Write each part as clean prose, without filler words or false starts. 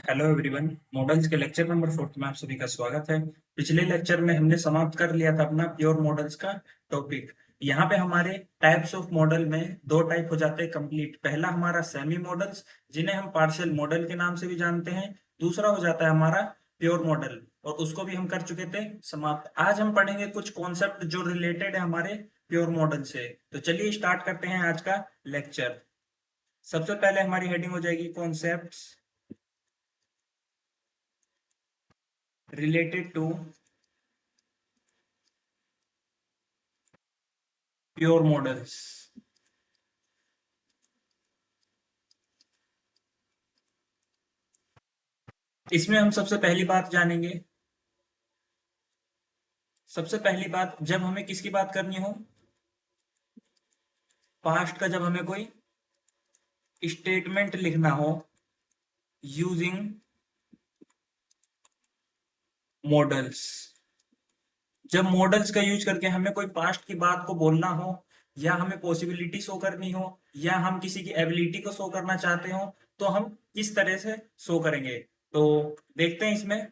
Hello everyone. Models के lecture number 4 में आप सभी का स्वागत है। पिछले लेक्चर में हमने समाप्त कर लिया था अपना प्योर मॉडल्स का टॉपिक। यहाँ पे हमारे टाइप्स ऑफ मॉडल में दो टाइप हो जाते हैं कंप्लीट। पहला हमारा सेमी मॉडल्स, जिन्हें हम पार्शियल मॉडल के नाम से भी जानते हैं। दूसरा हो जाता है हमारा प्योर मॉडल, और उसको भी हम कर चुके थे समाप्त। आज हम पढ़ेंगे कुछ कॉन्सेप्ट जो रिलेटेड है हमारे प्योर मॉडल से। तो चलिए स्टार्ट करते हैं आज का लेक्चर। सबसे पहले हमारी हेडिंग हो जाएगी concepts related to pure models। इसमें हम सबसे पहली बात जानेंगे। सबसे पहली बात, जब हमें किसकी बात करनी हो, पास्ट का, जब हमें कोई स्टेटमेंट लिखना हो यूजिंग मॉडल्स। जब मॉडल्स का यूज करके हमें कोई पास्ट की बात को बोलना हो, या हमें पॉसिबिलिटी शो करनी हो, या हम किसी की एबिलिटी को शो करना चाहते हो, तो हम किस तरह से शो करेंगे। तो देखते हैं इसमें।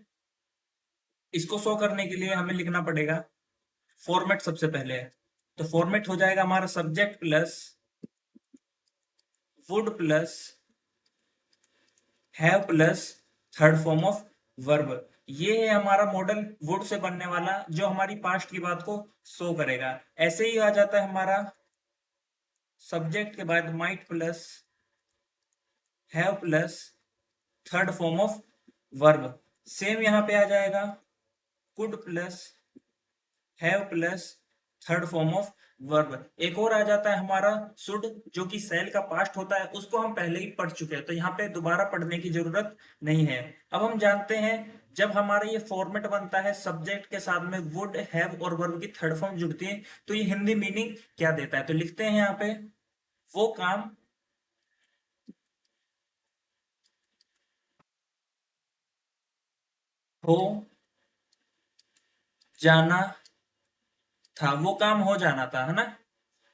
इसको शो करने के लिए हमें लिखना पड़ेगा फॉर्मेट सबसे पहले। तो फॉर्मेट हो जाएगा हमारा subject plus would plus have plus third form of verb. ये है हमारा मॉडल वुड से बनने वाला, जो हमारी पास्ट की बात को शो करेगा। ऐसे ही आ जाता है हमारा सब्जेक्ट के बाद might plus have plus third form of verb. Same यहाँ पे आ जाएगा could plus have plus third form of verb. एक और आ जाता है हमारा शुड, जो कि सेल का पास्ट होता है। उसको हम पहले ही पढ़ चुके हैं, तो यहाँ पे दोबारा पढ़ने की जरूरत नहीं है। अब हम जानते हैं, जब हमारा ये फॉर्मेट बनता है सब्जेक्ट के साथ में वुड हैव और वर्ब की थर्ड फॉर्म जुड़ती है, तो ये हिंदी मीनिंग क्या देता है। तो लिखते हैं यहाँ पे, वो काम हो जाना था। वो काम हो जाना था, है ना।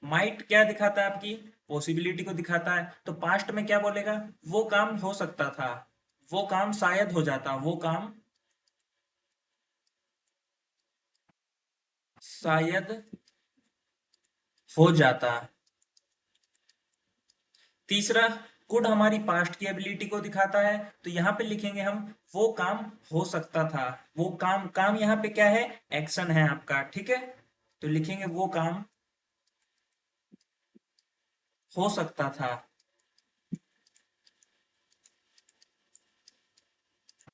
माइट क्या दिखाता है, आपकी पॉसिबिलिटी को दिखाता है। तो पास्ट में क्या बोलेगा, वो काम हो सकता था, वो काम शायद हो जाता, वो काम शायद हो जाता। तीसरा, कुड हमारी पास्ट की एबिलिटी को दिखाता है। तो यहाँ पे लिखेंगे हम, वो काम हो सकता था। वो काम, काम यहाँ पे क्या है, एक्शन है आपका, ठीक है। तो लिखेंगे वो काम हो सकता था।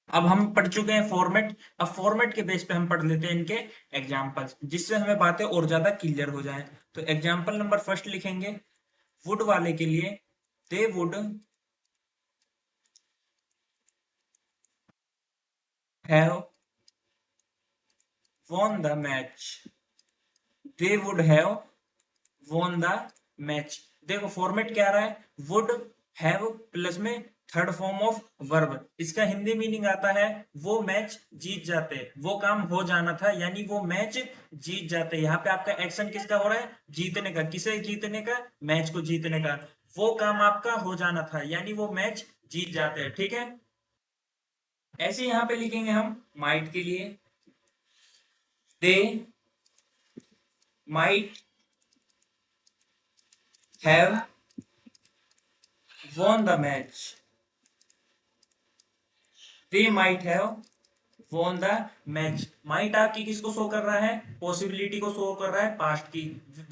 अब हम पढ़ चुके हैं फॉर्मेट। अब फॉर्मेट के बेस पे हम पढ़ लेते हैं इनके एग्जांपल्स, जिससे हमें बातें और ज्यादा क्लियर हो जाए। तो एग्जांपल नंबर फर्स्ट लिखेंगे वुड वाले के लिए, they would have won the match. They would have won the match. देखो फॉर्मेट क्या आ रहा है, वुड हैव प्लस में थर्ड फॉर्म ऑफ वर्ब। इसका हिंदी मीनिंग आता है वो मैच जीत जाते, वो काम हो जाना था, यानी वो मैच जीत जाते। यहाँ पे आपका एक्शन किसका हो रहा है, जीतने का। किसे जीतने का, मैच को जीतने का। वो काम आपका हो जाना था, यानी वो मैच जीत जाते हैं, ठीक है। ऐसे यहाँ पे लिखेंगे हम माइट के लिए, they might have won the match। They might have won the match। Might आपकी किसको शो कर रहा है, पॉसिबिलिटी को शो कर रहा है, पास्ट की।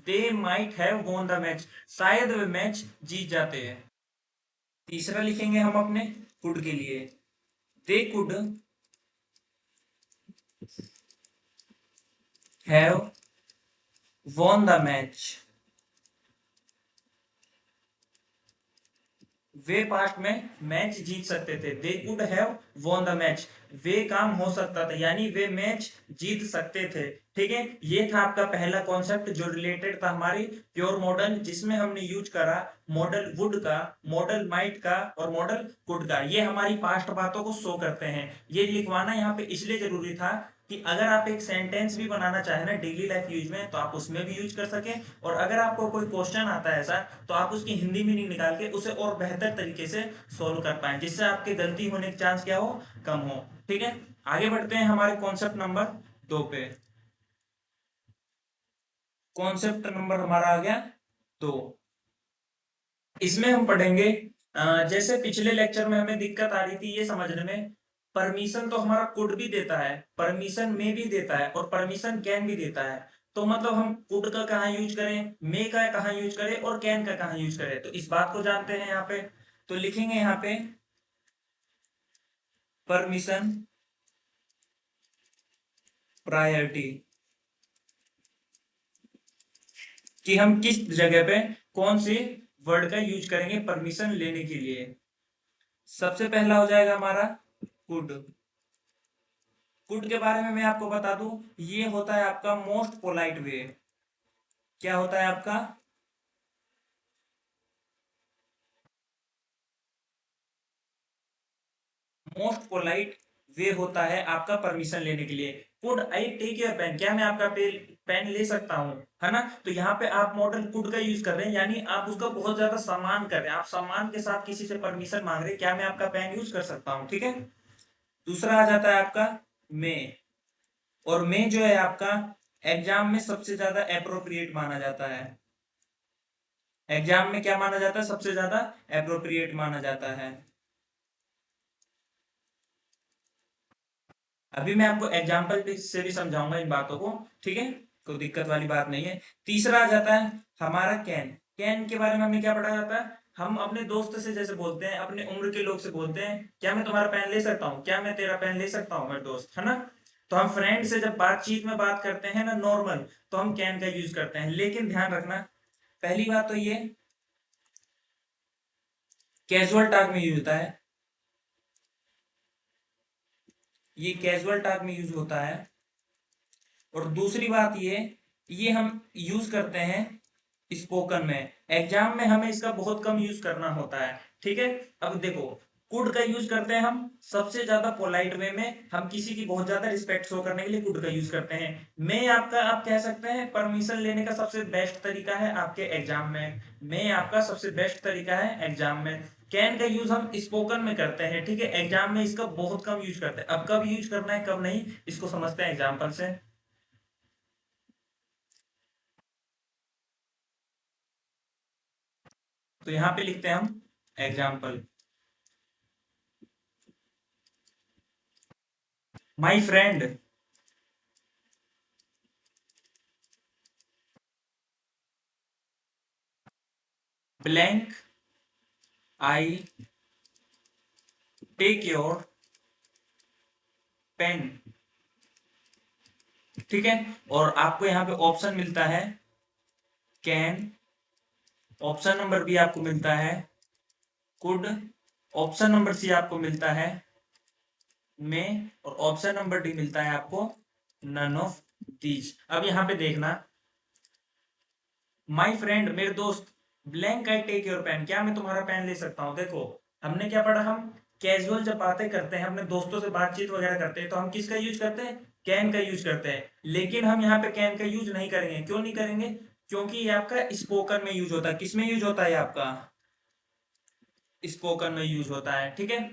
They might have won the match, शायद वे मैच जीत जाते हैं। तीसरा लिखेंगे हम अपने कुड के लिए, they could have won the match। वे पास्ट में मैच जीत सकते थे, they could have won the match. वे काम हो सकता था, यानी वे मैच जीत सकते थे। ठीक है, ये था आपका पहला कॉन्सेप्ट जो रिलेटेड था हमारी प्योर मॉडल, जिसमें हमने यूज करा मॉडल वुड का, मॉडल माइट का और मॉडल कुड का। ये हमारी पास्ट बातों को शो करते हैं। ये लिखवाना यहाँ पे इसलिए जरूरी था कि अगर आप एक सेंटेंस भी बनाना चाहें ना डेली लाइफ यूज में, तो आप उसमें भी यूज कर सकें, और अगर आपको कोई क्वेश्चन आता है ऐसा, तो आप उसकी हिंदी मीनिंग निकाल के उसे और बेहतर तरीके से सोल्व कर पाए, जिससे आपके गलती होने के चांस क्या हो, कम हो। ठीक है, आगे बढ़ते हैं हमारे कॉन्सेप्ट नंबर 2 पे। कॉन्सेप्ट नंबर हमारा आ गया 2। इसमें हम पढ़ेंगे जैसे पिछले लेक्चर में हमें दिक्कत आ रही थी ये समझने में, परमिशन तो हमारा कुड भी देता है, परमिशन में भी देता है, और परमिशन कैन भी देता है। तो मतलब हम कुड का कहाँ यूज करें, मे का कहाँ यूज करें, और कैन का कहाँ यूज करें, तो इस बात को जानते हैं यहाँ पे। तो लिखेंगे यहाँ पे परमिशन प्रायोरिटी, कि हम किस जगह पे कौन सी वर्ड का यूज करेंगे परमिशन लेने के लिए। सबसे पहला हो जाएगा हमारा कुड। कुड के बारे में मैं आपको बता दूं, ये होता है आपका मोस्ट पोलाइट वे। क्या होता है आपका मोस्ट पोलाइट वे होता है आपका परमिशन लेने के लिए। Could I take your pen, क्या मैं आपका पेन ले सकता हूँ, है ना। तो यहाँ पे आप मॉडल कुड का यूज कर रहे हैं, यानी आप उसका बहुत ज्यादा सम्मान कर रहे हैं, आप सम्मान के साथ किसी से परमिशन मांग रहे हैं, क्या मैं आपका पेन यूज कर सकता हूँ। ठीक है, दूसरा आ जाता है आपका मे। और मे जो है आपका एग्जाम में सबसे ज्यादा अप्रोप्रिएट माना जाता है। एग्जाम में क्या माना जाता है, सबसे ज्यादा अप्रोप्रिएट माना जाता है। अभी मैं आपको एग्जाम्पल से भी समझाऊंगा इन बातों को। ठीक है, कोई दिक्कत वाली बात नहीं है। तीसरा आ जाता है हमारा कैन। कैन के बारे में हमें क्या पढ़ा जाता है, हम अपने दोस्त से जैसे बोलते हैं, अपने उम्र के लोग से बोलते हैं, क्या मैं तुम्हारा पेन ले सकता हूँ, क्या मैं तेरा पेन ले सकता हूँ, मेरे दोस्त, है ना। तो हम फ्रेंड से जब बातचीत में बात करते हैं ना नॉर्मल, तो हम कैन का यूज करते हैं। लेकिन ध्यान रखना, पहली बात तो ये कैजुअल टॉक में यूज होता है, ये कैजुअल टॉक में यूज होता है। और दूसरी बात ये हम यूज करते हैं स्पोकन में। एग्जाम में हमें इसका बहुत कम यूज करना होता है। ठीक है, अब देखो, कुड का यूज करते हैं हम सबसे ज्यादा पोलाइट वे में, हम किसी की बहुत ज्यादा रिस्पेक्ट शो करने के लिए कुड का यूज करते हैं। मैं आपका आप कह सकते हैं परमिशन लेने का सबसे बेस्ट तरीका है आपके एग्जाम में, मैं आपका सबसे बेस्ट तरीका है एग्जाम में। कैन का यूज हम स्पोकन में करते हैं, ठीक है, एग्जाम में इसका बहुत कम यूज करते हैं। अब कब यूज करना है कब नहीं, इसको समझते हैं एग्जाम्पल से। तो यहाँ पे लिखते हैं हम example. My friend blank I take your pen. ठीक है, और आपको यहाँ पे ऑप्शन मिलता है कैन, ऑप्शन नंबर बी आपको मिलता है कुड, ऑप्शन नंबर सी आपको मिलता है में, और ऑप्शन नंबर डी मिलता है आपको नन ऑफ दीज। अब यहाँ पे देखना, माई फ्रेंड मेरे दोस्त, blank I take your pen, क्या मैं तुम्हारा पेन ले सकता हूँ। देखो, हमने क्या पढ़ा, हम कैजुअल जब बातें करते हैं, अपने दोस्तों से बातचीत वगैरह करते हैं, तो हम किसका यूज करते हैं, कैन का यूज करते हैं। लेकिन हम यहाँ पे कैन का यूज नहीं करेंगे, क्यों नहीं करेंगे, क्योंकि ये आपका स्पोकन में यूज होता है। किस में यूज होता है आपका, स्पोकन में यूज होता है। ठीक है,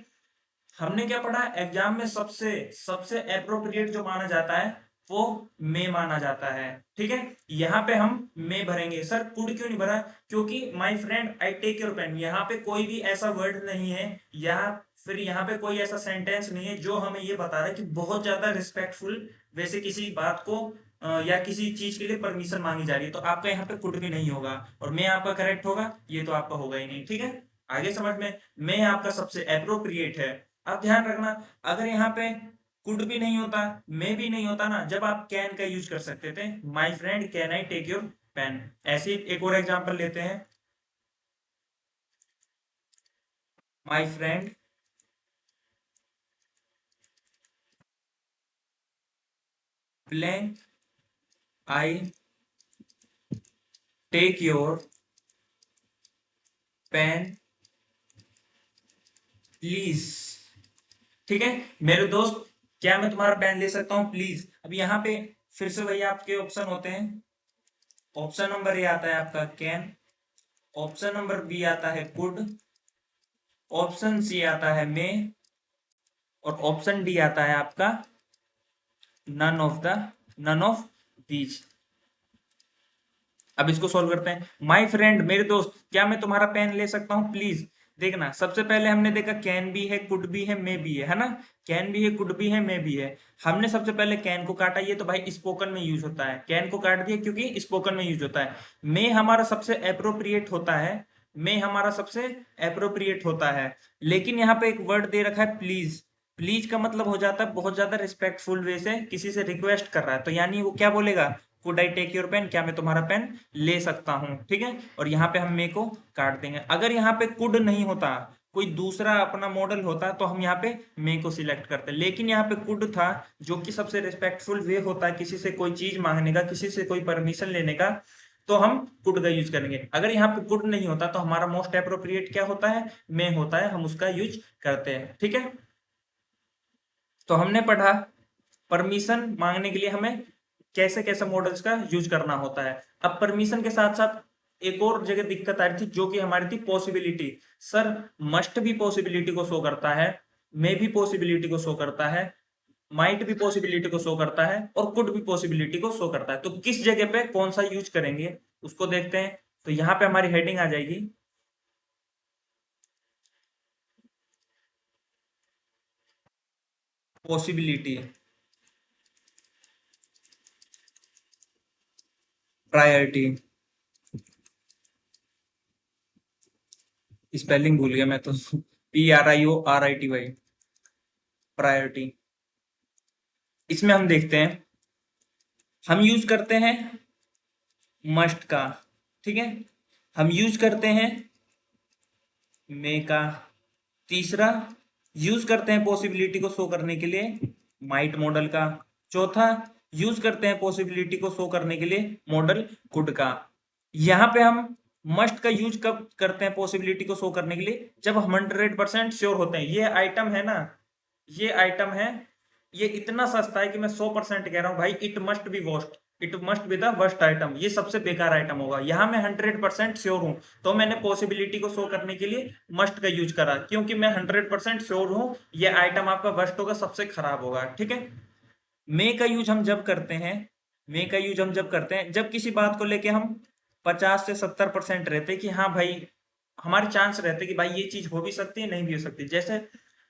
हमने क्या पढ़ा, एग्जाम में सबसे सबसे अप्रोप्रिएट जो माना जाता है वो मे माना जाता है। ठीक है, यहाँ पे हम मे भरेंगे। सर कुड क्यों नहीं भरा, क्योंकि my friend I take your pen, यहाँ पे कोई भी ऐसा वर्ड नहीं है, या फिर यहाँ पे कोई ऐसा सेंटेंस नहीं है जो हमें ये बता रहा है कि बहुत ज्यादा रिस्पेक्टफुल वैसे किसी बात को या किसी चीज के लिए परमिशन मांगी जा रही है। तो आपका यहाँ पे कुड भी नहीं होगा, और मे आपका करेक्ट होगा, ये तो आपका होगा ही नहीं। ठीक है, आगे समझ में, मे आपका सबसे अप्रोप्रिएट है। अब ध्यान रखना, अगर यहाँ पे कुड भी नहीं होता, मे भी नहीं होता ना, जब आप कैन का यूज कर सकते थे, my friend can I take your pen. ऐसे एक और एग्जांपल लेते हैं, my friend blank I take your pen please. ठीक है मेरे दोस्त, क्या मैं तुम्हारा पेन ले सकता हूँ प्लीज? अब यहाँ पे फिर से वही आपके ऑप्शन होते हैं। ऑप्शन नंबर ए आता है आपका कैन, ऑप्शन नंबर बी आता है कुड, ऑप्शन सी आता है मे, और ऑप्शन डी आता है आपका नन ऑफ दीज। अब इसको सॉल्व करते हैं। माय फ्रेंड, मेरे दोस्त, क्या मैं तुम्हारा पेन ले सकता हूँ प्लीज? देखना, सबसे पहले हमने देखा कैन भी है, कुड भी है, मे भी है ना? कैन भी है, कुड भी है, मे भी है। हमने सबसे पहले कैन को काटा, ये तो भाई स्पोकन में यूज होता है। कैन को काट दिया क्योंकि स्पोकन में यूज होता है। मे हमारा सबसे अप्रोप्रिएट होता है, मे हमारा सबसे अप्रोप्रिएट होता है। लेकिन यहाँ पे एक वर्ड दे रखा है प्लीज। प्लीज का मतलब हो जाता है बहुत ज्यादा रिस्पेक्टफुल वे से किसी से रिक्वेस्ट कर रहा है, तो यानी वो क्या बोलेगा? Could I take your pen, क्या मैं तुम्हारा पेन ले सकता हूँ? ठीक है, और यहाँ पे हम मे को काट देंगे। अगर यहाँ पे कुड नहीं होता, कोई दूसरा अपना मॉडल होता, तो हम यहाँ पे मे को सिलेक्ट करते, लेकिन यहाँ पे कुड था, जो कि सबसे रिस्पेक्टफुल वे होता है किसी से कोई चीज मांगने का, किसी से कोई परमिशन लेने का, तो हम कुड का यूज करेंगे। अगर यहाँ पे कुड नहीं होता तो हमारा मोस्ट अप्रोप्रिएट क्या होता है? मे होता है, हम उसका यूज करते हैं। ठीक है, तो हमने पढ़ा परमिशन मांगने के लिए हमें कैसे कैसे मॉडल्स का यूज करना होता है। अब परमिशन के साथ साथ एक और जगह दिक्कत आ रही थी, जो कि हमारी थी पॉसिबिलिटी। सर, मस्ट भी पॉसिबिलिटी को शो करता है, मे भी पॉसिबिलिटी को शो करता है, माइट भी पॉसिबिलिटी को शो करता है, और कुड भी पॉसिबिलिटी को शो करता है। तो किस जगह पे कौन सा यूज करेंगे उसको देखते हैं। तो यहाँ पे हमारी हेडिंग आ जाएगी पॉसिबिलिटी, प्रायोरिटी। स्पेलिंग भूल गया मैं तो। PRIORITY, priority. इसमें हम देखते हैं, हम यूज करते हैं मस्ट का। ठीक है, हम यूज करते हैं मे का। तीसरा, यूज करते हैं पॉसिबिलिटी को शो करने के लिए माइट मॉडल का। चौथा, यूज करते हैं पॉसिबिलिटी को शो करने के लिए मॉडल कुड का। यहाँ पे हम मस्ट का यूज कब करते हैं पॉसिबिलिटी को शो करने के लिए? जब हम 100% श्योर होते हैं ये आइटम है ना, ये आइटम है, ये इतना सस्ता है कि मैं 100% कह रहा हूँ भाई, it must be worst, it must be the worst item, ये सबसे बेकार आइटम होगा। यहाँ मैं 100% श्योर हूँ, तो मैंने पॉसिबिलिटी को शो करने के लिए मस्ट का यूज करा, क्योंकि मैं 100% श्योर हूँ ये आइटम आपका वर्स्ट होगा, सबसे खराब होगा। ठीक है, मे का यूज हम जब करते हैं, मे का यूज हम जब करते हैं जब किसी बात को लेके हम 50 से 70% रहते हैं कि हाँ भाई, हमारे चांस रहते कि भाई ये चीज हो भी सकती है, नहीं भी हो सकती। जैसे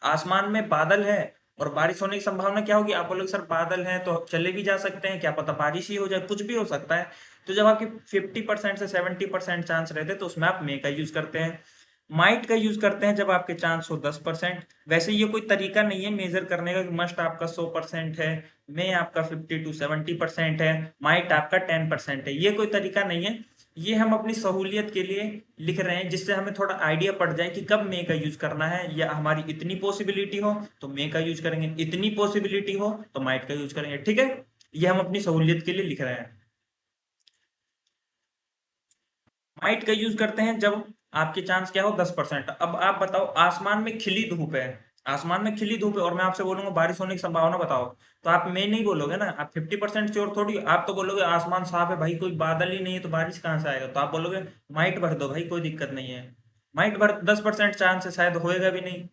आसमान में बादल है और बारिश होने की संभावना क्या होगी? आप बोलोगे सर बादल है तो चले भी जा सकते हैं, क्या पता बारिश ही हो जाए, कुछ भी हो सकता है। तो जब आपके 50 से 70% चांस रहते हैं तो उसमें आप मे का यूज करते हैं। माइट का यूज करते हैं जब आपके चांस हो 10%। वैसे ये कोई तरीका नहीं है मेजर करने का कि मस्ट आपका 100% है, मे आपका 50 to 70% है, माइट आपका 10% है, ये कोई तरीका नहीं है। ये हम अपनी सहूलियत के लिए लिख रहे हैं, जिससे हमें थोड़ा आइडिया पड़ जाए कि कब मे का यूज करना है। या हमारी इतनी पॉसिबिलिटी हो तो मे का यूज करेंगे, इतनी पॉसिबिलिटी हो तो माइट का यूज करेंगे। ठीक है, ये हम अपनी सहूलियत के लिए लिख रहे हैं। माइट का यूज करते हैं जब आपके चांस क्या हो 10%। अब आप बताओ, आसमान में खिली धूप है, आसमान में खिली धूप है, और मैं आपसे बोलूंगा बारिश होने की संभावना बताओ, तो आप मैं नहीं बोलोगे ना, आप 50% श्योर थोड़ी, आप तो बोलोगे आसमान साफ है भाई, कोई बादल ही नहीं है तो बारिश कहाँ से आएगा, तो आप बोलोगे माइट भर दो भाई, कोई दिक्कत नहीं है। माइट भर 10% चांस है, शायद होएगा भी नहीं।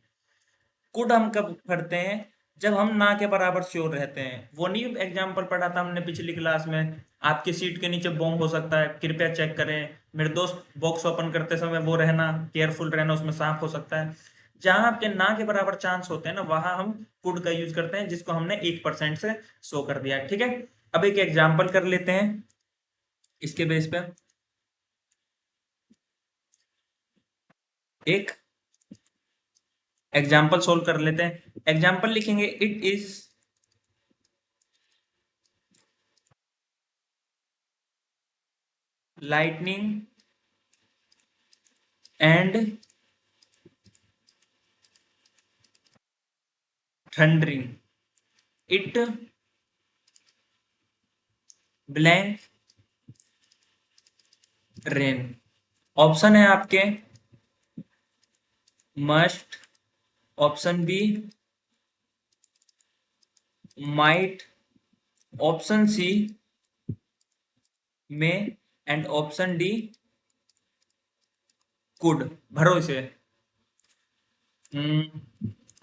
कुड हम कब करते हैं? जब हम ना के बराबर श्योर रहते हैं। वो नहीं एग्जाम्पल पढ़ा था हमने पिछली क्लास में, आपकी सीट के नीचे बॉम्ब हो सकता है, कृपया चेक करें। मेरे दोस्त, बॉक्स ओपन करते समय वो रहना, केयरफुल रहना, उसमें सांप हो सकता है। जहां आपके ना के बराबर चांस होते हैं ना, वहां हम कुड का यूज करते हैं, जिसको हमने 1% से शो कर दिया। ठीक है, अब एक एग्जाम्पल कर लेते हैं इसके बेस पे। एक एग्जाम्पल सोल्व कर लेते हैं। एग्जाम्पल लिखेंगे, it is lightning and thundering. It blank rain. Option है आपके must, option B might, option C may, and option D could. भरोसे।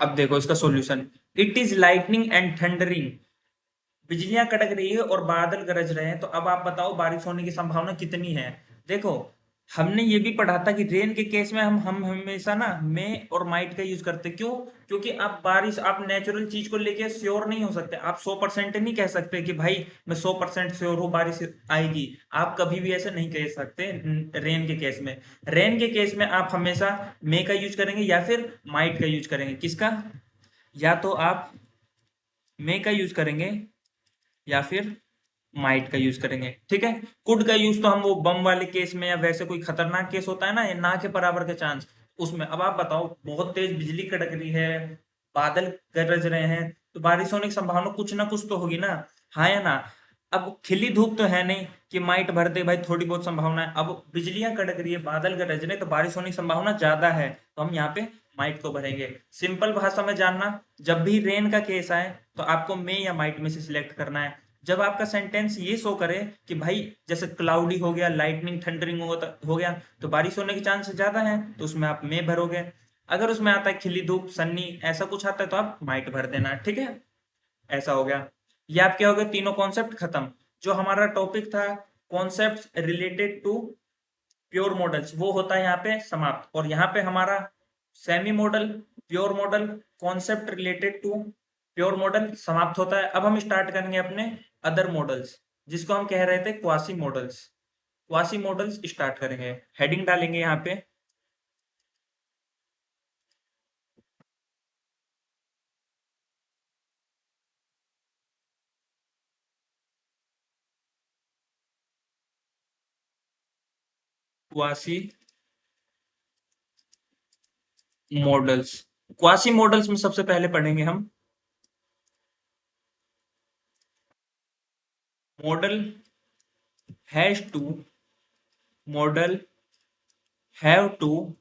अब देखो इसका solution. It is lightning and thundering. बिजलियां कड़क रही है और बादल गरज रहे हैं, तो अब आप बताओ बारिश होने की संभावना कितनी है। देखो, हमने ये भी पढ़ा था कि रेन के केस में हम हमेशा ना मे और माइट का यूज करते हैं। क्यों? क्योंकि आप नेचुरल चीज को लेके श्योर नहीं हो सकते। आप 100% नहीं कह सकते कि भाई मैं 100% श्योर हूँ बारिश आएगी। आप कभी भी ऐसे नहीं कह सकते रेन के केस में। रेन के केस में आप हमेशा मे का यूज करेंगे या फिर माइट का यूज करेंगे। किसका? या तो आप मे का यूज करेंगे या फिर माइट का यूज करेंगे। ठीक है। कुड का यूज तो हम वो बम वाले केस में या वैसे कोई खतरनाक केस होता है ना, ये ना के बराबर के चांस, उसमें। अब आप बताओ, बहुत तेज बिजली कड़क रही है, बादल गरज रहे हैं, तो बारिश होने की संभावना कुछ ना कुछ तो होगी ना। हाँ या ना? अब खिली धूप तो है नहीं कि माइट भर दे भाई, थोड़ी बहुत संभावना है। अब बिजलियां कड़क रही है, बादल गरज रहे, तो बारिश होने की संभावना ज्यादा है, तो हम यहाँ पे माइट को भरेंगे। सिंपल भाषा में जानना, जब भी रेन का केस आए तो आपको मे या माइट में से सिलेक्ट करना है। जब आपका सेंटेंस ये शो करे कि भाई जैसे क्लाउडी हो गया, लाइटनिंग थंडरिंग हो गया, तो बारिश होने के चांस ज्यादा है, तो उसमें आप मे भरोगे। अगर उसमें आता है खिली धूप, सन्नी, ऐसा कुछ आता है, तो आप माइट भर देना। ठीक है। ऐसा हो गया। ये आपके हो गए तीनों कॉन्सेप्ट खत्म। जो हमारा टॉपिक था concepts related to pure modals, वो होता है यहाँ पे समाप्त। और यहाँ पे हमारा semi modal, pure modal, concept related to pure modal समाप्त होता है। अब हम स्टार्ट करेंगे अपने अदर मॉडल्स, जिसको हम कह रहे थे quasi models. Quasi models start करेंगे, हेडिंग डालेंगे यहाँ पे क्वासी मॉडल्स। क्वासी मॉडल्स में सबसे पहले पढ़ेंगे हम modal has to, modal have to,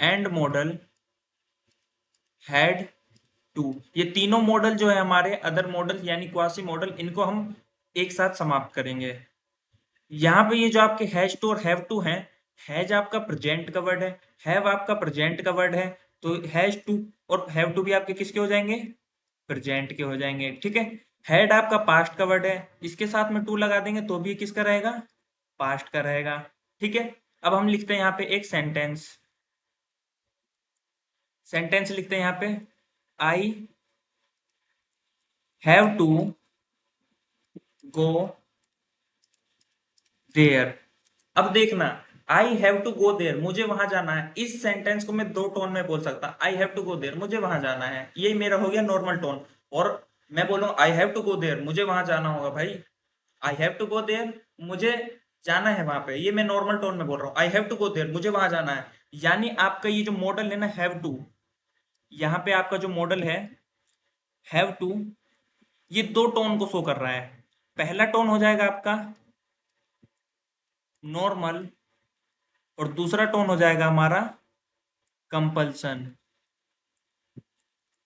and modal had to. ये तीनों मॉडल जो है हमारे अदर मॉडल यानी क्वासी मॉडल, इनको हम एक साथ समाप्त करेंगे। यहाँ पे ये जो आपके हैज टू और हैव टू हैं, हैज आपका प्रेजेंट का वर्ड है, हैव आपका प्रेजेंट का वर्ड है, तो हैज टू और हैव टू भी आपके किसके हो जाएंगे? प्रेजेंट के हो जाएंगे। ठीक है। हैड आपका पास्ट का वर्ड है, इसके साथ में टू लगा देंगे तो भी किसका रहेगा? पास्ट का रहेगा। ठीक है। अब हम लिखते हैं यहाँ पे एक सेंटेंस। सेंटेंस लिखते हैं यहाँ पे, I have to go there. अब देखना, I have to go there, मुझे वहां जाना है, इस सेंटेंस को मैं दो टोन में बोल सकता। I have to go there, मुझे वहां जाना है, ये मेरा हो गया नॉर्मल टोन। और मैं बोलूँ I have to go there, मुझे वहां जाना होगा भाई। I have to go there, मुझे जाना है वहां पे, ये मैं नॉर्मल टोन में बोल रहा हूँ। I have to go there, मुझे वहां जाना है। यानी आपका ये जो मॉडल है ना हैव टू, यहाँ पे आपका जो मॉडल है हैव टू, ये दो टोन को शो कर रहा है। पहला टोन हो जाएगा आपका नॉर्मल, और दूसरा टोन हो जाएगा हमारा कंपल्सन।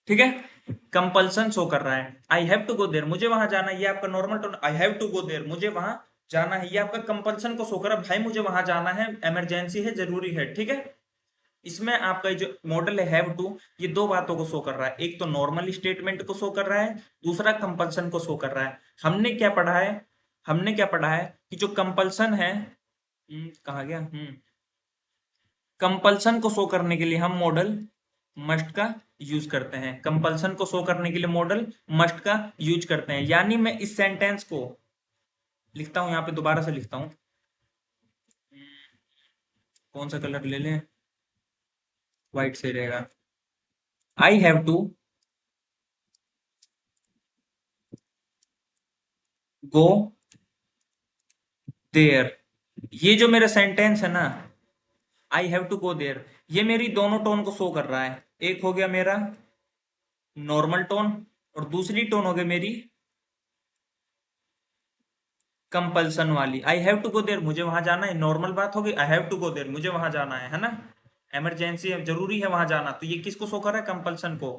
ठीक है। कंपल्सन शो कर रहा है, I have to go there, मुझे वहां जाना है, ये आपका normal tone. I have to go there, मुझे वहां जाना है, ये आपका कंपल्सन को शो कर रहा है, भाई मुझे वहां जाना है, इमरजेंसी है, जरूरी है। ठीक है। इसमें आपका जो मॉडल है हैव टू, ये दो बातों को शो कर रहा है, एक तो नॉर्मल स्टेटमेंट को शो कर रहा है, दूसरा कंपल्सन को शो कर रहा है। हमने क्या पढ़ा है? हमने क्या पढ़ा है कि जो कंपल्सन है, कहा गया, कंपल्सन को शो करने के लिए हम मॉडल मस्ट का यूज करते हैं। कंपल्सन को शो करने के लिए मॉडल मस्ट का यूज करते हैं। यानी मैं इस सेंटेंस को लिखता हूं, यहाँ पे दोबारा से लिखता हूं। कौन सा कलर ले लें? व्हाइट से रहेगा। I have to go there, ये जो मेरा सेंटेंस है ना, I have to go there, ये मेरी दोनों टोन को शो कर रहा है। एक हो गया मेरा नॉर्मल टोन, और दूसरी टोन हो गई मेरी कंपल्सन वाली, I have to go there, मुझे वहां जाना है, नॉर्मल बात होगी, I have to go there, मुझे वहां जाना है ना, इमरजेंसी है, जरूरी है वहां जाना, तो ये किसको शो कर रहा है, कंपल्सन को।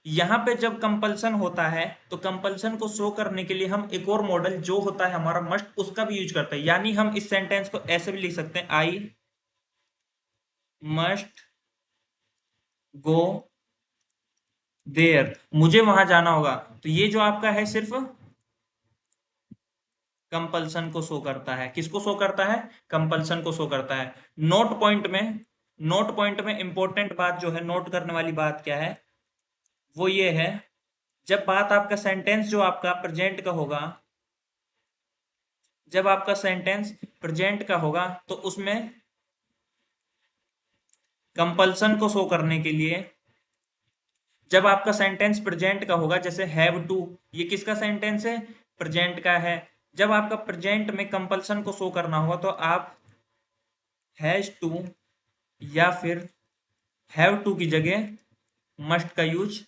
यहाँ पे जब कंपल्सन होता है तो कंपल्सन को शो करने के लिए हम एक और मॉडल जो होता है हमारा मस्ट, उसका भी यूज करते हैं। यानी हम इस सेंटेंस को ऐसे भी लिख सकते हैं, आई मस्ट गो देयर, मुझे वहां जाना होगा। तो ये जो आपका है सिर्फ कंपल्सन को शो करता है, किसको शो करता है, कंपल्सन को शो करता है। नोट पॉइंट में, नोट पॉइंट में इंपॉर्टेंट बात जो है, नोट करने वाली बात क्या है, वो ये है, जब बात आपका सेंटेंस जो आपका प्रेजेंट का होगा, जब आपका सेंटेंस प्रेजेंट का होगा तो उसमें कंपल्सन को शो करने के लिए, जब आपका सेंटेंस प्रेजेंट का होगा, जैसे हैव टू, ये किसका सेंटेंस है, प्रेजेंट का है, जब आपका प्रेजेंट में कंपल्सन को शो करना होगा तो आप हैज टू या फिर हैव टू की जगह मस्ट का यूज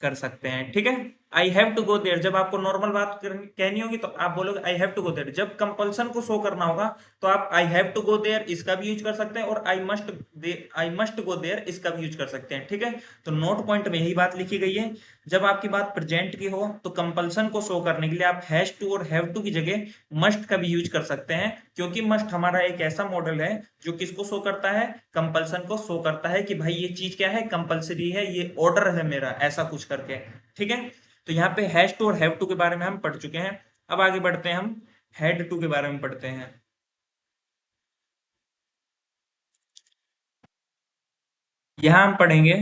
कर सकते हैं, ठीक है। I have to go there, जब आपको नॉर्मल बात कहनी होगी तो आप बोलोगे I have to go there. जब कंपल्सन को शो करना होगा तो आप I have to go there इसका भी यूज कर सकते हैं, और आई मस्ट गो देयर इसका भी यूज कर सकते हैं, ठीक है। तो नोट पॉइंट में यही बात लिखी गई है, जब आपकी बात प्रेजेंट की हो तो कंपल्सन को शो करने के लिए आप हैज टू और हैव टू की जगह मस्ट का भी यूज कर सकते हैं, क्योंकि मस्ट हमारा एक ऐसा मॉडल है जो किसको शो करता है, कंपल्सन को शो करता है कि भाई ये चीज क्या है, कंपल्सरी है, ये ऑर्डर है मेरा, ऐसा कुछ करके, ठीक है। तो यहाँ पे हैज टू और हैव टू के बारे में हम पढ़ चुके हैं। अब आगे बढ़ते हैं, हम हैड टू के बारे में पढ़ते हैं। यहां हम पढ़ेंगे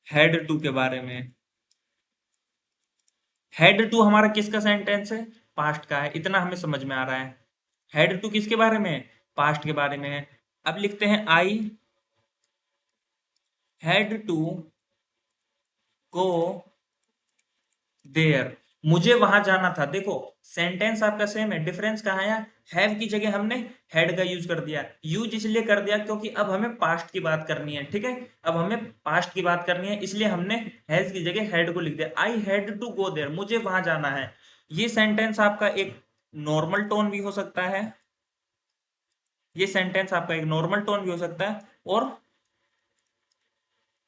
हैड टू के बारे में। हैड टू हमारा किसका सेंटेंस है, पास्ट का है, इतना हमें समझ में आ रहा है। हैड टू किसके बारे में है, पास्ट के बारे में है। अब लिखते हैं I had to go there, मुझे वहां जाना था। देखो सेंटेंस आपका सेम है, डिफरेंस कहाँ है, हैव की जगह हमने हैड का यूज कर दिया। यूज इसलिए कर दिया क्योंकि अब हमें पास्ट की बात करनी है, ठीक है, अब हमें पास्ट की बात करनी है, इसलिए हमने हैज की जगह हैड को लिख दिया। I had to go there, मुझे वहां जाना है। ये सेंटेंस आपका एक नॉर्मल टोन भी हो सकता है, ये सेंटेंस आपका एक नॉर्मल टोन भी हो सकता है, और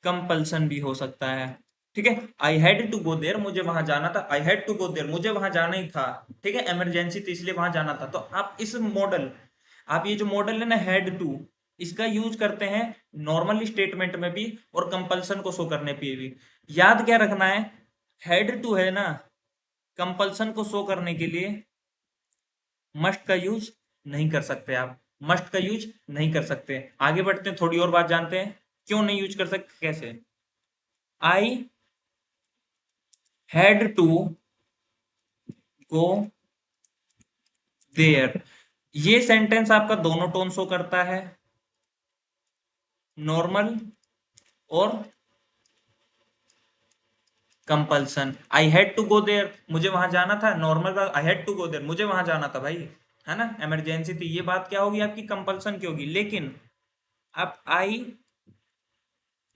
कंपल्सन भी हो सकता है, ठीक है। I had to go there, मुझे वहां जाना था, I had to go there, मुझे वहां जाना ही था, ठीक है, इमरजेंसी थी इसलिए वहां जाना था। तो आप इस मॉडल, आप ये जो मॉडल है ना हैड टू, इसका यूज करते हैं नॉर्मली स्टेटमेंट में भी और कंपल्सन को शो करने पे भी। याद क्या रखना है, हैड टू है ना, कंपल्सन को शो करने के लिए मस्ट का यूज नहीं कर सकते, आप मस्ट का यूज नहीं कर सकते। आगे बढ़ते हैं, थोड़ी और बात जानते हैं क्यों नहीं यूज कर सकते, कैसे। I had to go there, ये सेंटेंस आपका दोनों टोन शो करता है, नॉर्मल और compulsion. I had to go there, मुझे वहां जाना था, नॉर्मल बात, I had to go there, मुझे वहां जाना था भाई, है ना, इमरजेंसी थी, ये बात क्या होगी आपकी, कंपल्सन की होगी। लेकिन अब आई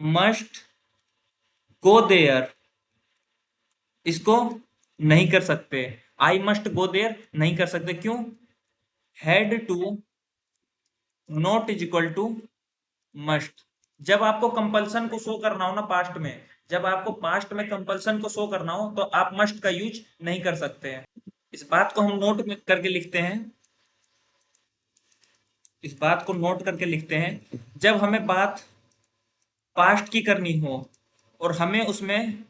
मस्ट गो देयर, इसको नहीं कर सकते, आई मस्ट गो देयर नहीं कर सकते, क्यों, had to not is equal to must. जब आपको कंपल्सन को शो करना हो ना पास्ट में, जब आपको पास्ट में कंपल्सन को शो करना हो तो आप मस्ट का यूज नहीं कर सकते हैं। इस बात को हम नोट करके लिखते हैं, इस बात को नोट करके लिखते हैं, जब हमें बात पास्ट की करनी हो और हमें उसमें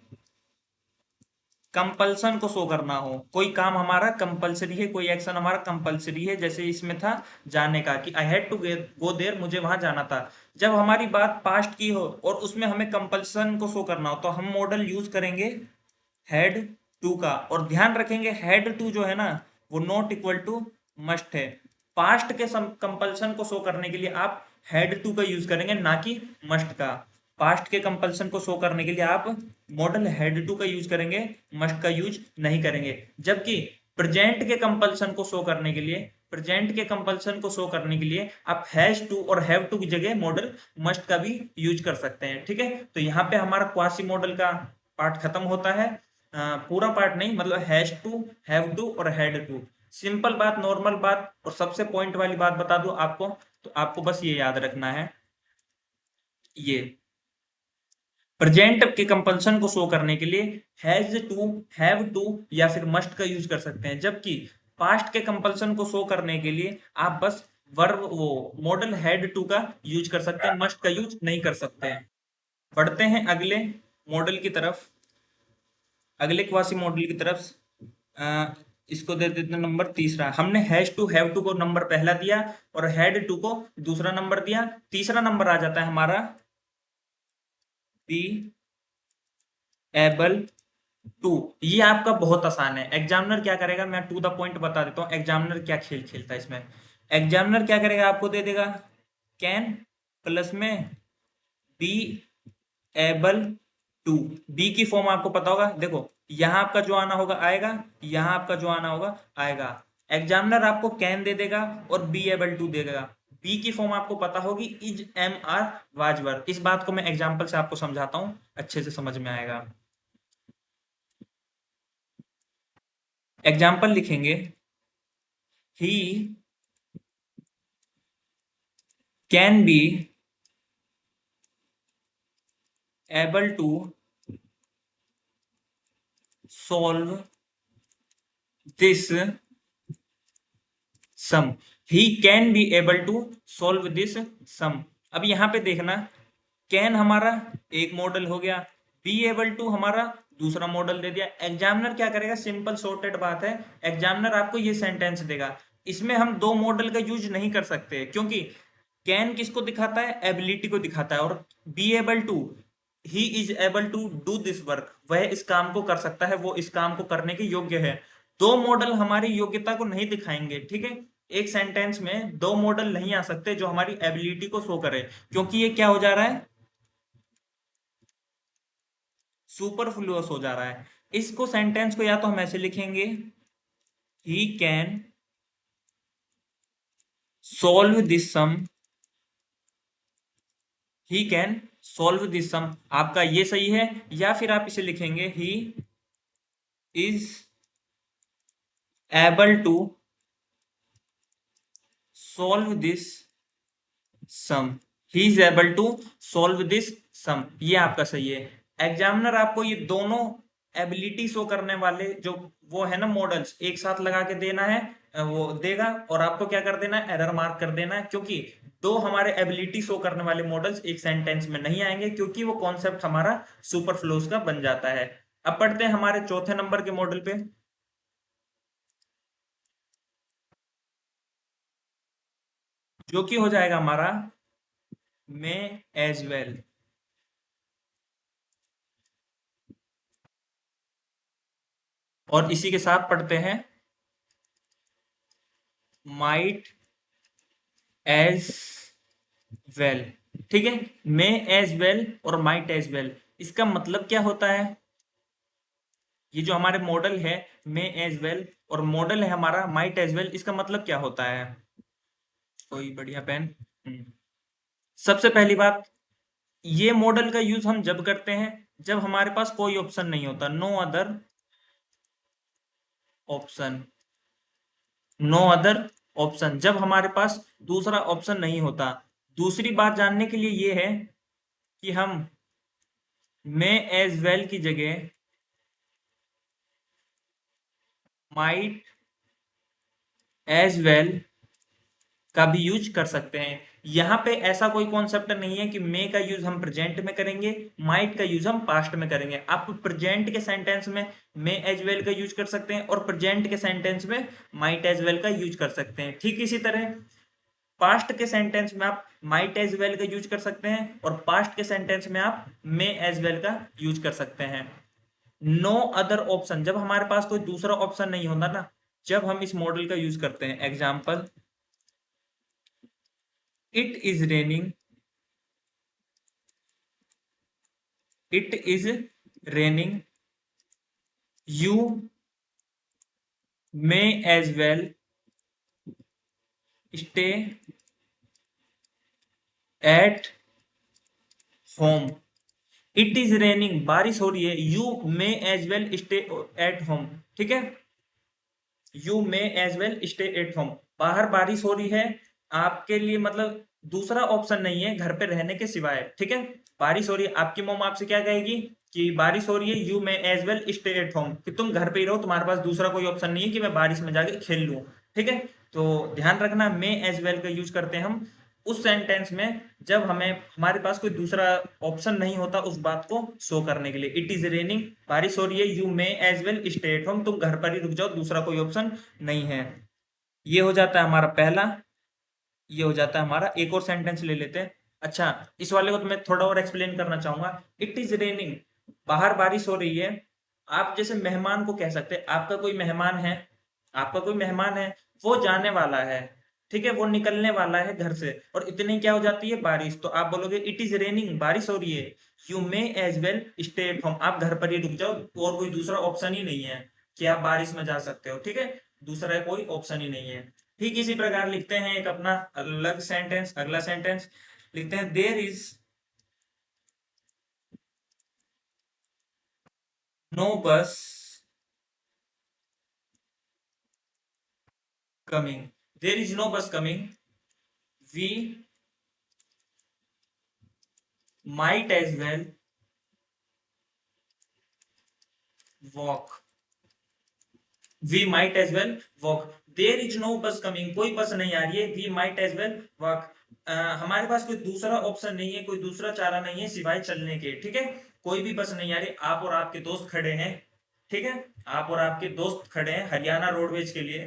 कंपल्सन को शो करना हो, कोई काम हमारा कंपल्सरी है, कोई एक्शन हमारा कंपल्सरी है, जैसे इसमें था जाने का कि I had to go there, मुझे वहां जाना था। जब हमारी बात पास्ट की हो और उसमें हमें कंपल्सन को शो करना हो तो हम मॉडल यूज करेंगे हैड टू का, और ध्यान रखेंगे हैड टू जो है ना वो नॉट इक्वल टू मस्ट है। पास्ट के कंपल्सन को शो करने के लिए आप हैड टू का यूज करेंगे, ना कि मस्ट का। पास्ट के कंपल्सन को शो करने के लिए आप मॉडल हैड टू का यूज करेंगे, मस्ट का यूज नहीं करेंगे। जबकि प्रेजेंट के कंपल्सन को शो करने के लिए, प्रेजेंट के कंपल्सन को शो करने के लिए आप हैज टू और हैव टू की जगह मॉडल मस्ट का भी यूज कर सकते हैं, ठीक है। तो यहाँ पे हमारा क्वासी मॉडल का पार्ट खत्म होता है, पूरा पार्ट नहीं, मतलब हैज टू, हैव टू और हैड टू। सिंपल बात, नॉर्मल बात और सबसे पॉइंट वाली बात बता दूं आपको, तो आपको बस ये याद रखना है, ये प्रेजेंट के कंपल्सन को शो करने के लिए हैज टू, हैव टू या फिर मस्ट का यूज कर सकते हैं, जबकि पास्ट के कंपल्सन को शो करने के लिए आप बस वर्ब वो मॉडल हैड टू का यूज कर सकते हैं, मस्ट का यूज नहीं कर सकते हैं। बढ़ते हैं अगले मॉडल की तरफ, अगले क्वासी मॉडल की तरफ। अ, इसको दे देते हैं नंबर तीसरा। हमने हैज टू हैव टू को नंबर पहला दिया और हैड टू को दूसरा नंबर दिया, तीसरा नंबर आ जाता है हमारा बी एबल टू। ये आपका बहुत आसान है। एग्जामिनर क्या करेगा, मैं टू द पॉइंट बता देता हूँ एग्जामिनर क्या खेल खेलता है इसमें। एग्जामिनर क्या करेगा, आपको दे देगा कैन प्लस में बी एबल टू। बी की फॉर्म आपको पता होगा, देखो यहां आपका जो आना होगा आएगा, यहां आपका जो आना होगा आएगा। एग्जामिनर आपको कैन दे देगा और बी एबल टू दे देगा। बी की फॉर्म आपको पता होगी इज एम आर वाजवर। इस बात को मैं एग्जाम्पल से आपको समझाता हूं, अच्छे से समझ में आएगा। एग्जाम्पल लिखेंगे, he can be able to solve this sum. He can be able to solve this sum. अब यहां पे देखना, कैन हमारा एक मॉडल हो गया, बी एबल टू हमारा दूसरा मॉडल दे दिया। एग्जामिनर क्या करेगा, सिंपल सॉर्टेड बात है, एग्जामिनर आपको ये सेंटेंस देगा, इसमें हम दो मॉडल का यूज नहीं कर सकते, क्योंकि कैन किसको दिखाता है, एबिलिटी को दिखाता है, और be able to, he is able to do this work, वह इस काम को कर सकता है, वो इस काम को करने के योग्य है। दो मॉडल हमारी योग्यता को नहीं दिखाएंगे, ठीक है। एक सेंटेंस में दो मॉडल नहीं आ सकते जो हमारी एबिलिटी को शो करे, क्योंकि ये क्या हो जा रहा है, सुपरफ्लुअस हो जा रहा है। इसको सेंटेंस को या तो हम ऐसे लिखेंगे, he can solve this sum, he can solve this sum, आपका ये सही है। या फिर आप इसे लिखेंगे, he is able to solve this sum, he is able to solve this sum, ये आपका सही है। एग्जामिनर आपको ये दोनों एबिलिटी शो करने वाले जो वो है ना मॉडल्स, एक साथ लगा के देना है, वो देगा, और आपको क्या कर देना है, एरर मार्क कर देना है, क्योंकि दो हमारे एबिलिटी शो करने वाले मॉडल्स एक सेंटेंस में नहीं आएंगे, क्योंकि वो कॉन्सेप्ट हमारा सुपरफ्लोज का बन जाता है। अब पढ़ते हैं हमारे चौथे नंबर के मॉडल पे, जो कि हो जाएगा हमारा मे एज वेल। और इसी के साथ पढ़ते हैं माइट एज वेल। ठीक है, मे एज वेल और माइट एज वेल, इसका मतलब क्या होता है, ये जो हमारे मॉडल है मे एज वेल और मॉडल है हमारा माइट एज वेल, इसका मतलब क्या होता है। कोई बढ़िया पेन। सबसे पहली बात, ये मॉडल का यूज हम जब करते हैं जब हमारे पास कोई ऑप्शन नहीं होता, no other option, no other option, जब हमारे पास दूसरा ऑप्शन नहीं होता। दूसरी बात जानने के लिए ये है कि हम मे एज वेल की जगह माइट एज वेल का भी यूज कर सकते हैं। यहाँ पे ऐसा कोई कॉन्सेप्ट नहीं है कि मे का यूज हम प्रेजेंट में करेंगे, माइट का यूज हम पास्ट में करेंगे। आप प्रेजेंट के सेंटेंस में मे एज वेल का यूज कर सकते हैं और प्रेजेंट के सेंटेंस में माइट एज वेल का यूज कर सकते हैं। ठीक इसी तरह पास्ट के सेंटेंस में आप माइट एज वेल का यूज कर सकते हैं और पास्ट के सेंटेंस में आप मे एज वेल का यूज कर सकते हैं। नो अदर ऑप्शन, जब हमारे पास कोई दूसरा ऑप्शन नहीं होता ना, जब हम इस मॉडल का यूज करते हैं। Example, it is raining, it is raining, you may as well stay at home. It is raining, बारिश हो रही है, you may as well stay at home. ठीक है, you may as well stay at home. बाहर बारिश हो रही है, आपके लिए मतलब दूसरा ऑप्शन नहीं है घर पे रहने के सिवाय। ठीक है, बारिश हो रही है, आपकी मॉम आपसे क्या कहेगी कि बारिश हो रही है, you may as well stay at home, कि तुम घर पे ही रहो, तुम्हारे पास दूसरा कोई ऑप्शन नहीं है कि मैं बारिश में जाके खेल लूं। ठीक है, तो ध्यान रखना मे एज वेल का यूज करते हैं हम उस सेंटेंस में जब हमें हमारे पास कोई दूसरा ऑप्शन नहीं होता उस बात को शो करने के लिए। इट इज रेनिंग, बारिश हो रही है, you may as well stay at home, तुम घर पर ही रुक जाओ, दूसरा कोई ऑप्शन नहीं है। ये हो जाता है हमारा पहला। ये हो जाता है हमारा। एक और सेंटेंस ले लेते हैं। अच्छा, इस वाले को तो मैं थोड़ा और एक्सप्लेन करना चाहूंगा। इट इज रेनिंग, बाहर बारिश हो रही है। आप जैसे मेहमान को कह सकते हैं, आपका कोई मेहमान है, आपका कोई मेहमान है, वो जाने वाला है। ठीक है, वो निकलने वाला है घर से, और इतनी क्या हो जाती है बारिश, तो आप बोलोगे इट इज रेनिंग, बारिश हो रही है, you may as well stay at home, आप घर पर ही रुक जाओ, और कोई दूसरा ऑप्शन ही नहीं है कि आप बारिश में जा सकते हो। ठीक है, दूसरा कोई ऑप्शन ही नहीं है। ठीक इसी प्रकार लिखते हैं एक अपना अलग सेंटेंस, अगला सेंटेंस लिखते हैं। There is no bus coming, there is no bus coming, we might as well walk, we might as well walk. There is no bus coming, कोई बस नहीं आ रही है, we might as well walk, हमारे पास कोई दूसरा option नहीं है, कोई दूसरा चारा नहीं है सिवाय चलने के। ठीक है, कोई भी बस नहीं आ रही, आप और आपके दोस्त खड़े हैं। ठीक है, आप और आपके दोस्त खड़े हैं हरियाणा रोडवेज के लिए।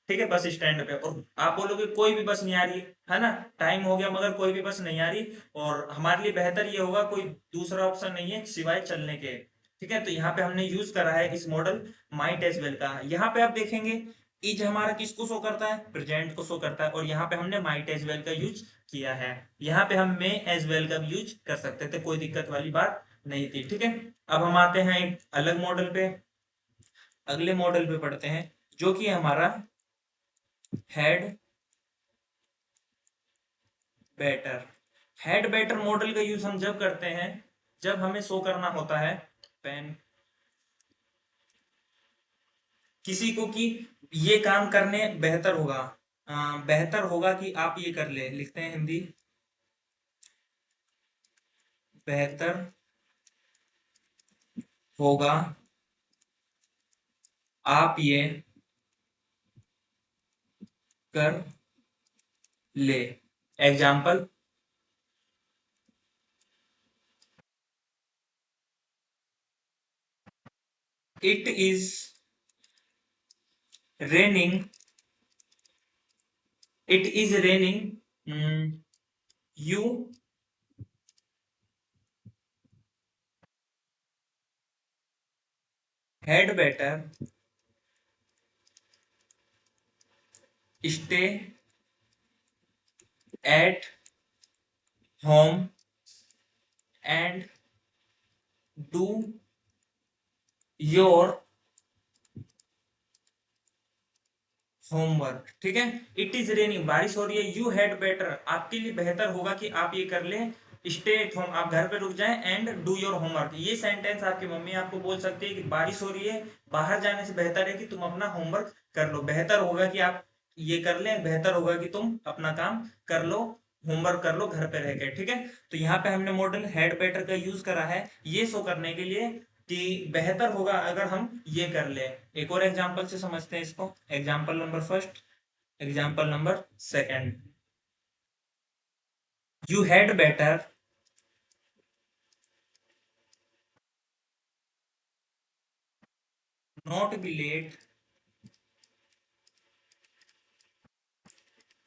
ठीक है, बस स्टैंड पे, और आप बोलोगे कोई भी बस नहीं आ रही है ना, टाइम हो गया मगर कोई भी बस नहीं आ रही, और हमारे लिए बेहतर ये होगा कोई दूसरा ऑप्शन नहीं है सिवाय चलने के। ठीक है, तो यहाँ पे हमने यूज करा है इस मॉडल माइट एज वेल का। यहाँ पे आप देखेंगे इज हमारा किसको शो करता है, प्रेजेंट को शो करता है, और यहाँ पे हमने माइट एज वेल का यूज किया है। यहाँ पे हम मे एज वेल का भी यूज कर सकते थे, कोई दिक्कत वाली बात नहीं थी। ठीक है, अब हम आते हैं एक अलग मॉडल पे, अगले मॉडल पे पढ़ते हैं, जो कि हमारा head better. Head better model का यूज हम जब करते हैं जब हमें शो करना होता है पेन किसी को कि ये काम करने बेहतर होगा, बेहतर होगा कि आप ये कर ले, लिखते हैं हिंदी, बेहतर होगा आप ये कर ले। Example, it is raining, it is raining, you had better stay at home and do your homework. ठीक है, इट इज रेनिंग, बारिश हो रही है, यू हैड बेटर, आपके लिए बेहतर होगा कि आप ये कर लें, स्टे एट होम, आप घर पे रुक जाएं, एंड डू योर होमवर्क। ये सेंटेंस आपकी मम्मी आपको बोल सकती है कि बारिश हो रही है, बाहर जाने से बेहतर है कि तुम अपना होमवर्क कर लो, बेहतर होगा कि आप ये कर लें, बेहतर होगा कि तुम अपना काम कर लो, होमवर्क कर लो घर पे रह के। ठीक है, तो यहाँ पे हमने मॉडल हैड बेटर का यूज करा है ये शो करने के लिए कि बेहतर होगा अगर हम ये कर ले। एक और एग्जांपल से समझते हैं इसको। Example number first, example number second, you had better not be late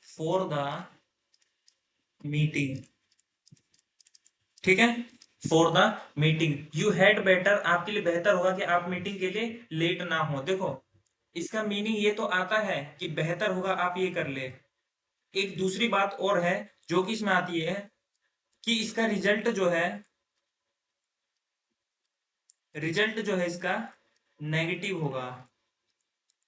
for the meeting. ठीक है, for the meeting, you had better, आपके लिए बेहतर होगा कि आप मीटिंग के लिए लेट ना हो। देखो, इसका मीनिंग ये तो आता है कि बेहतर होगा आप ये कर ले। एक दूसरी बात और है जो कि इसमें आती है कि इसका रिजल्ट जो है, रिजल्ट जो है इसका नेगेटिव होगा।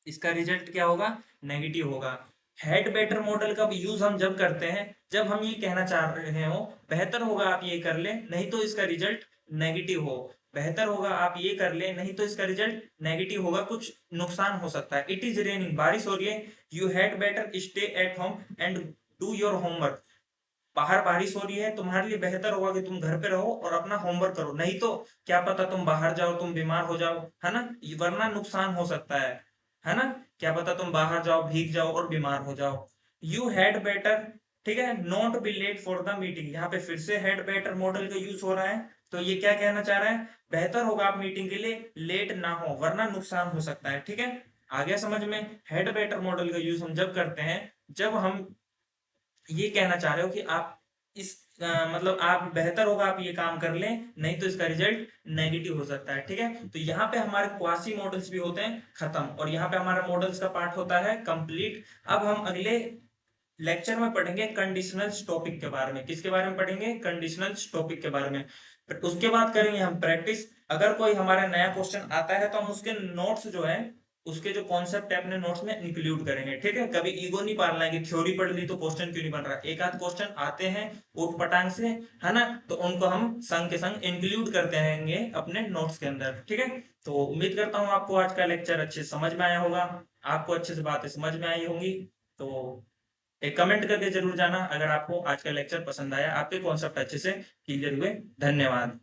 इसका रिजल्ट क्या होगा, नेगेटिव होगा। हेड बेटर मॉडल का यूज हम जब करते हैं जब हम ये कहना चाह रहे हो बेहतर होगा आप ये कर ले, नहीं तो इसका रिजल्ट नेगेटिव हो। बेहतर होगा आप ये कर ले, नहीं तो इसका रिजल्ट नेगेटिव होगा, कुछ नुकसान हो सकता है। इट इज रेनिंग, बारिश हो रही है, you had better stay at home and do your homework. बाहर बारिश हो रही है, तुम्हारे लिए बेहतर होगा कि तुम घर पे रहो और अपना होमवर्क करो, नहीं तो क्या पता तुम बाहर जाओ, तुम बीमार हो जाओ, है ना, वरना नुकसान हो सकता है ना, क्या पता तुम बाहर जाओ, भीग जाओ और बीमार हो जाओ। यू हैड बेटर, ठीक है, not be late for the meeting, यहाँ पे फिर से हैड बेटर मॉडल का यूज हो रहा है। तो ये क्या कहना चाह रहा है, बेहतर होगा आप मीटिंग के लिए लेट ना हो, वरना नुकसान हो सकता है। ठीक है, आ गया समझ में। हेड बेटर मॉडल का यूज हम जब करते हैं, जब हम ये कहना चाह रहे हो कि आप इस मतलब आप बेहतर होगा आप ये काम कर लें, नहीं तो इसका रिजल्ट नेगेटिव हो सकता है। ठीक है, तो यहाँ पे हमारे क्वासी मॉडल्स भी होते हैं खत्म, और यहाँ पे हमारा मॉडल्स का पार्ट होता है कंप्लीट। अब हम अगले लेक्चर में पढ़ेंगे कंडीशनल टॉपिक के बारे में। किसके बारे में पढ़ेंगे, कंडीशनल टॉपिक के बारे में। फिर उसके बाद करेंगे हम प्रैक्टिस। अगर कोई हमारा नया क्वेश्चन आता है तो हम उसके नोट्स जो है, उसके जो कॉन्सेप्ट है अपने नोट्स में इंक्लूड करेंगे। ठीक है, कभी ईगो नहीं पालना है कि थ्योरी पढ़ ली तो क्वेश्चन क्यों नहीं बन रहा। एक आध क्वेश्चन आते हैं ऊट पटांग से, है ना, तो उनको हम संग के संग इंक्लूड करते रहेंगे अपने नोट्स के अंदर। ठीक है, तो उम्मीद करता हूँ आपको आज का लेक्चर अच्छे से समझ में आया होगा, आपको अच्छे से बातें समझ में आई होंगी। तो एक कमेंट करके जरूर जाना अगर आपको आज का लेक्चर पसंद आया, आपके कॉन्सेप्ट अच्छे से क्लियर हुए। धन्यवाद।